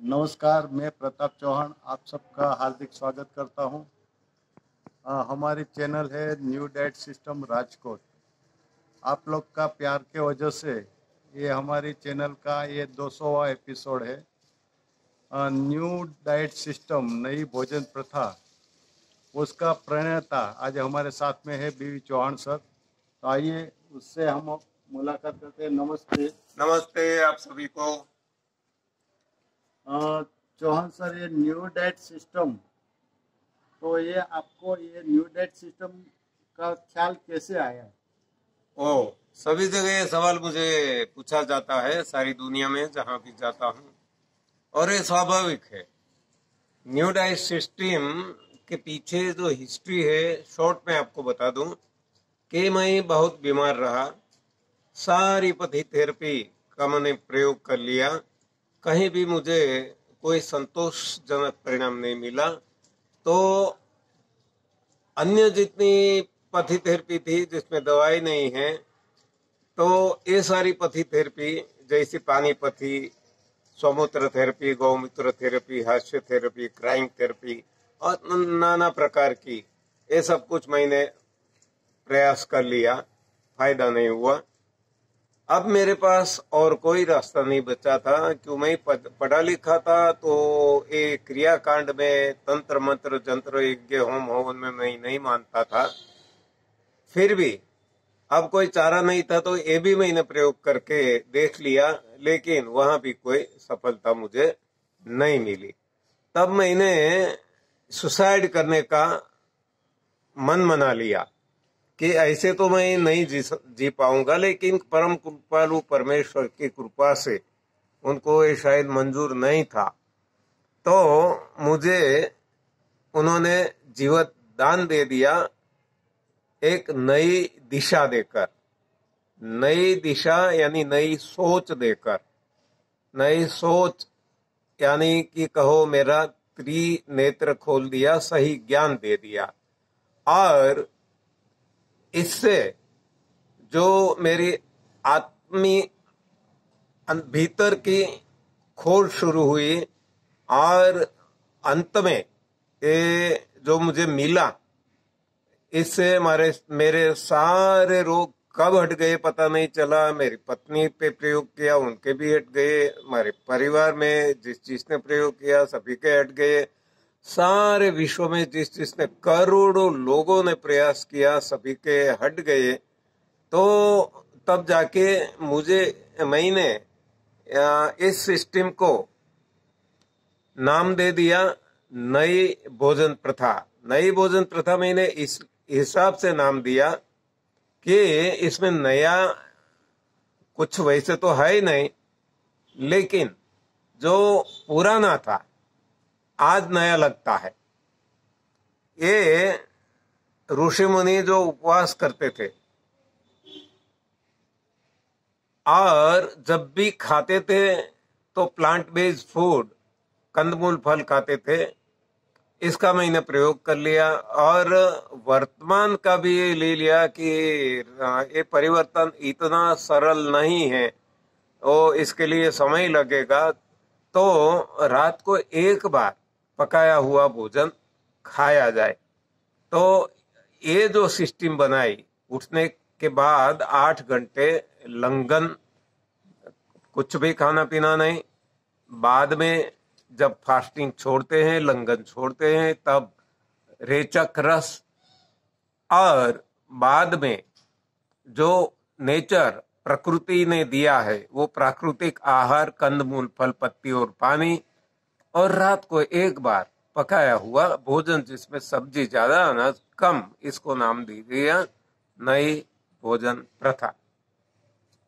नमस्कार, मैं प्रताप चौहान आप सबका हार्दिक स्वागत करता हूं। हमारी चैनल है न्यू डाइट सिस्टम राजकोट। आप लोग का प्यार के वजह से ये हमारी चैनल का ये 200वां एपिसोड है। न्यू डाइट सिस्टम नई भोजन प्रथा, उसका प्रणेता आज हमारे साथ में है बीवी चौहान सर। तो आइए उससे हम मुलाकात करते हैं। नमस्ते। नमस्ते आप सभी को। चौहान सर, ये न्यू डाइट सिस्टम, तो ये आपको ये न्यू डाइट सिस्टम का ख्याल कैसे आया? सभी जगह ये सवाल मुझे पूछा जाता है, सारी दुनिया में जहां भी जाता हूं, और ये स्वाभाविक है। न्यू डाइट सिस्टम के पीछे जो हिस्ट्री है, शॉर्ट में आपको बता दूं कि मैं बहुत बीमार रहा। सारी पथी थेरेपी का मैंने प्रयोग कर लिया, कहीं भी मुझे कोई संतोषजनक परिणाम नहीं मिला। तो अन्य जितनी पथी थेरेपी थी जिसमें दवाई नहीं है, तो ये सारी पथी थेरेपी जैसे पानी पथी, स्वमूत्र थेरेपी, गौमूत्र थेरेपी, हास्य थेरेपी, क्राइंग थेरेपी और नाना प्रकार की, ये सब कुछ मैंने प्रयास कर लिया, फायदा नहीं हुआ। अब मेरे पास और कोई रास्ता नहीं बचा था, क्यों मैं पढ़ा लिखा था, तो ये क्रियाकांड में तंत्र मंत्र जंत्र यज्ञ होम हवन में मैं नहीं मानता था। फिर भी अब कोई चारा नहीं था, तो ये भी मैंने प्रयोग करके देख लिया, लेकिन वहां भी कोई सफलता मुझे नहीं मिली। तब मैंने सुसाइड करने का मन बना लिया कि ऐसे तो मैं नहीं जी पाऊंगा, लेकिन परम कृपालु परमेश्वर की कृपा से उनको ये शायद मंजूर नहीं था, तो मुझे उन्होंने जीवन दान दे दिया, एक नई दिशा देकर। नई दिशा यानी नई सोच देकर। नई सोच यानी कि कहो मेरा त्रिनेत्र खोल दिया, सही ज्ञान दे दिया। और इससे जो मेरी आत्मी भीतर की खोज शुरू हुई, और अंत में ये जो मुझे मिला, इससे मेरे सारे रोग कब हट गए पता नहीं चला। मेरी पत्नी पे प्रयोग किया, उनके भी हट गए। हमारे परिवार में जिस जिसने प्रयोग किया सभी के हट गए। सारे विश्व में जिस जिसने करोड़ों लोगों ने प्रयास किया, सभी के हट गए। तो तब जाके मैंने इस सिस्टम को नाम दे दिया नई भोजन प्रथा। नई भोजन प्रथा मैंने इस हिसाब से नाम दिया कि इसमें नया कुछ वैसे तो है ही नहीं, लेकिन जो पुराना था आज नया लगता है। ये ऋषि मुनि जो उपवास करते थे और जब भी खाते थे तो प्लांट बेस्ड फूड, कंदमूल फल खाते थे, इसका मैंने प्रयोग कर लिया। और वर्तमान का भी ये ले लिया कि ये परिवर्तन इतना सरल नहीं है, और इसके लिए समय लगेगा। तो रात को एक बार पकाया हुआ भोजन खाया जाए। तो ये जो सिस्टम बनाई, उठने के बाद 8 घंटे लंघन, कुछ भी खाना पीना नहीं। बाद में जब फास्टिंग छोड़ते हैं, लंघन छोड़ते हैं, तब रेचक रस, और बाद में जो नेचर प्रकृति ने दिया है वो प्राकृतिक आहार, कंदमूल फल पत्ती और पानी, और रात को एक बार पकाया हुआ भोजन जिसमें सब्जी ज्यादा अनाज कम, इसको नाम दी दिया नई भोजन प्रथा।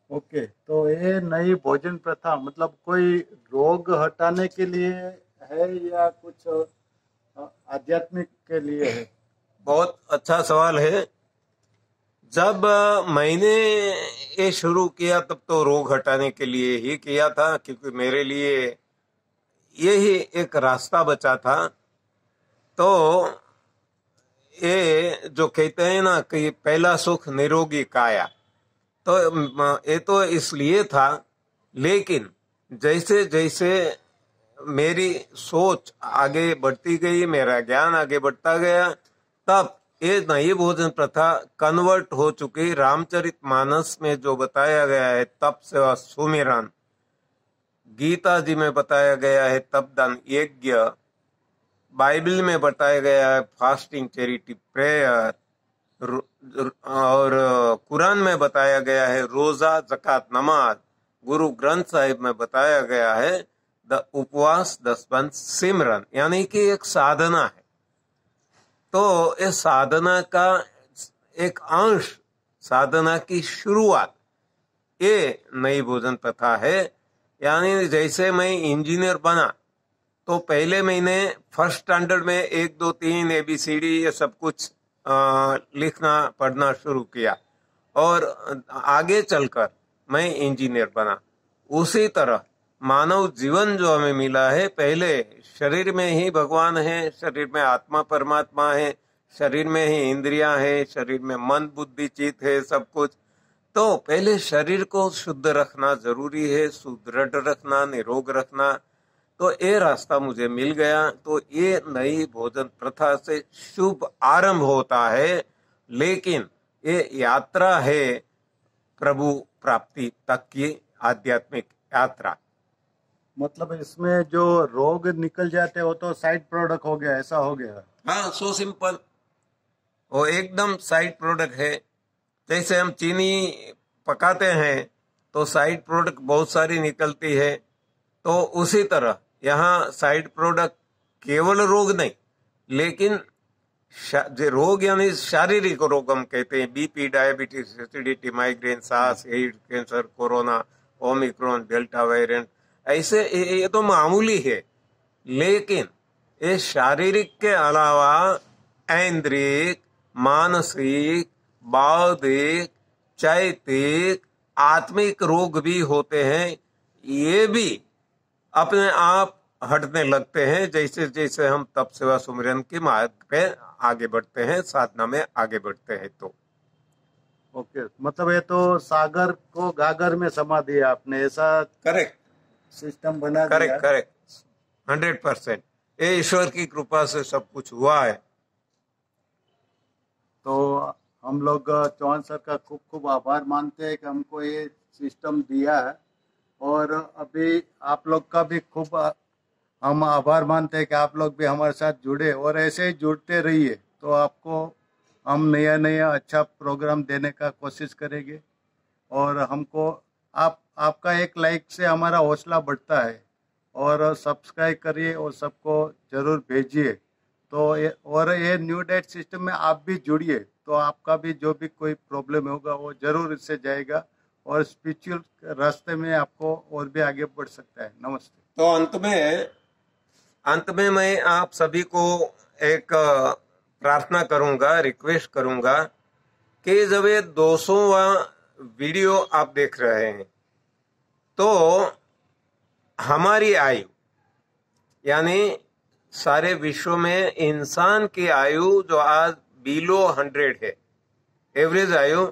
ओके, तो ये नई भोजन प्रथा मतलब कोई रोग हटाने के लिए है या कुछ आध्यात्मिक के लिए है? बहुत अच्छा सवाल है। जब मैंने ये शुरू किया तब तो रोग हटाने के लिए ही किया था, क्योंकि मेरे लिए यही एक रास्ता बचा था। तो ये जो कहते हैं ना कि पहला सुख निरोगी काया, तो ये तो इसलिए था। लेकिन जैसे जैसे मेरी सोच आगे बढ़ती गई, मेरा ज्ञान आगे बढ़ता गया, तब ये नई भोजन प्रथा कन्वर्ट हो चुकी। रामचरितमानस में जो बताया गया है तप सेवा सुमिरन, गीता जी में बताया गया है तप दान यज्ञ, बाइबल में बताया गया है फास्टिंग चैरिटी प्रेयर, और कुरान में बताया गया है रोजा जकात नमाज, गुरु ग्रंथ साहिब में बताया गया है द उपवास 10 सिमरन, यानी कि एक साधना है। तो इस साधना का एक अंश, साधना की शुरुआत ये नई भोजन प्रथा है। यानी जैसे मैं इंजीनियर बना तो पहले महीने फर्स्ट स्टैंडर्ड में 1 2 3 ABCD ये सब कुछ लिखना पढ़ना शुरू किया, और आगे चलकर मैं इंजीनियर बना। उसी तरह मानव जीवन जो हमें मिला है, पहले शरीर में ही भगवान है, शरीर में आत्मा परमात्मा है, शरीर में ही इंद्रियां है, शरीर में मन बुद्धि चित्त है, सब कुछ। तो पहले शरीर को शुद्ध रखना जरूरी है, सुदृढ़ रखना, निरोग रखना। तो ये रास्ता मुझे मिल गया। तो ये नई भोजन प्रथा से शुभ आरंभ होता है, लेकिन ये यात्रा है प्रभु प्राप्ति तक की, आध्यात्मिक यात्रा। मतलब इसमें जो रोग निकल जाते हो तो साइड प्रोडक्ट हो गया, ऐसा हो गया। हाँ, सो सिंपल, वो एकदम साइड प्रोडक्ट है। जैसे हम चीनी पकाते हैं तो साइड प्रोडक्ट बहुत सारी निकलती है, तो उसी तरह यहाँ साइड प्रोडक्ट केवल रोग नहीं, लेकिन जो रोग यानी शारीरिक रोग हम कहते हैं, बीपी, डायबिटीज, एसिडिटी, माइग्रेन, सांस, AIDS, cancer, corona, Omicron, delta variant, ऐसे ये तो मामूली है। लेकिन ये शारीरिक के अलावा ऐन्द्रिक, मानसिक, बौद्धिक, चैतिक, आत्मिक रोग भी होते हैं। ये भी अपने आप हटने लगते हैं जैसे जैसे हम तप सेवा सुमिरन के मार्ग पे आगे बढ़ते हैं, साधना में आगे बढ़ते हैं। तो ओके, मतलब ये तो सागर को गागर में समा दिया आपने, ऐसा करेक्ट सिस्टम बना दिया। Correct correct 100%। ये ईश्वर की कृपा से सब कुछ हुआ है। तो हम लोग चौहान सर का खूब खूब आभार मानते हैं कि हमको ये सिस्टम दिया है, और अभी आप लोग का भी खूब हम आभार मानते हैं कि आप लोग भी हमारे साथ जुड़े, और ऐसे ही जुड़ते रहिए। तो आपको हम नया नया अच्छा प्रोग्राम देने का कोशिश करेंगे, और हमको आपका एक लाइक से हमारा हौसला बढ़ता है। और सब्सक्राइब करिए और सबको जरूर भेजिए। तो ये न्यू डेट सिस्टम में आप भी जुड़िए, तो आपका भी जो भी कोई प्रॉब्लम होगा वो जरूर इससे जाएगा, और स्पिरिचुअल रास्ते में आपको और भी आगे बढ़ सकता है। नमस्ते। तो अंत में मैं आप सभी को एक प्रार्थना करूंगा, रिक्वेस्ट करूंगा कि जब ये 200वां वीडियो आप देख रहे हैं तो हमारी आयु, यानी सारे विश्व में इंसान की आयु जो आज बिलो 100 है, एवरेज आयु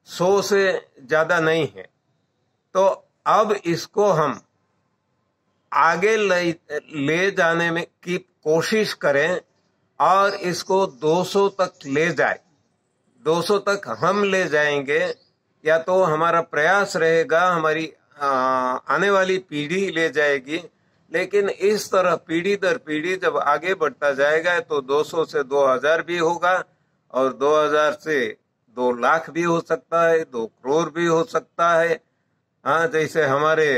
100 से ज्यादा नहीं है, तो अब इसको हम आगे ले जाने में की कोशिश करें और इसको 200 तक ले जाए। 200 तक हम ले जाएंगे, या तो हमारा प्रयास रहेगा, हमारी आने वाली पीढ़ी ले जाएगी। लेकिन इस तरह पीढ़ी दर पीढ़ी जब आगे बढ़ता जाएगा तो 200 से 2000 भी होगा, और 2000 से 2 लाख भी हो सकता है, 2 करोड़ भी हो सकता है। हाँ, जैसे हमारे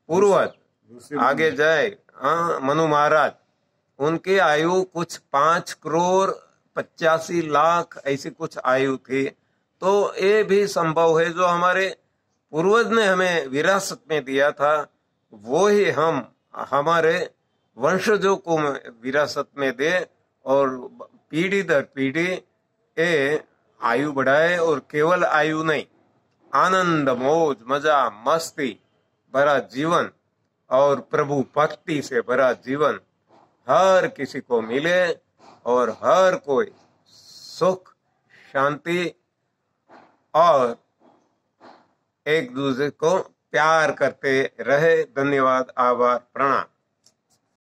पूर्वज आगे जाए, हाँ, मनु महाराज, उनकी आयु कुछ 5 करोड़ 85 लाख ऐसी कुछ आयु थी। तो ये भी संभव है, जो हमारे पूर्वज ने हमें विरासत में दिया था वो ही हम हमारे वंशजों को विरासत में दे, और पीढ़ी दर पीढ़ी ये आयु बढ़ाए। और केवल आयु नहीं, आनंद, मौज, मजा, मस्ती भरा जीवन और प्रभु भक्ति से भरा जीवन हर किसी को मिले, और हर कोई सुख, शांति और एक दूसरे को प्यार करते रहे। धन्यवाद, आभार, प्रणाम।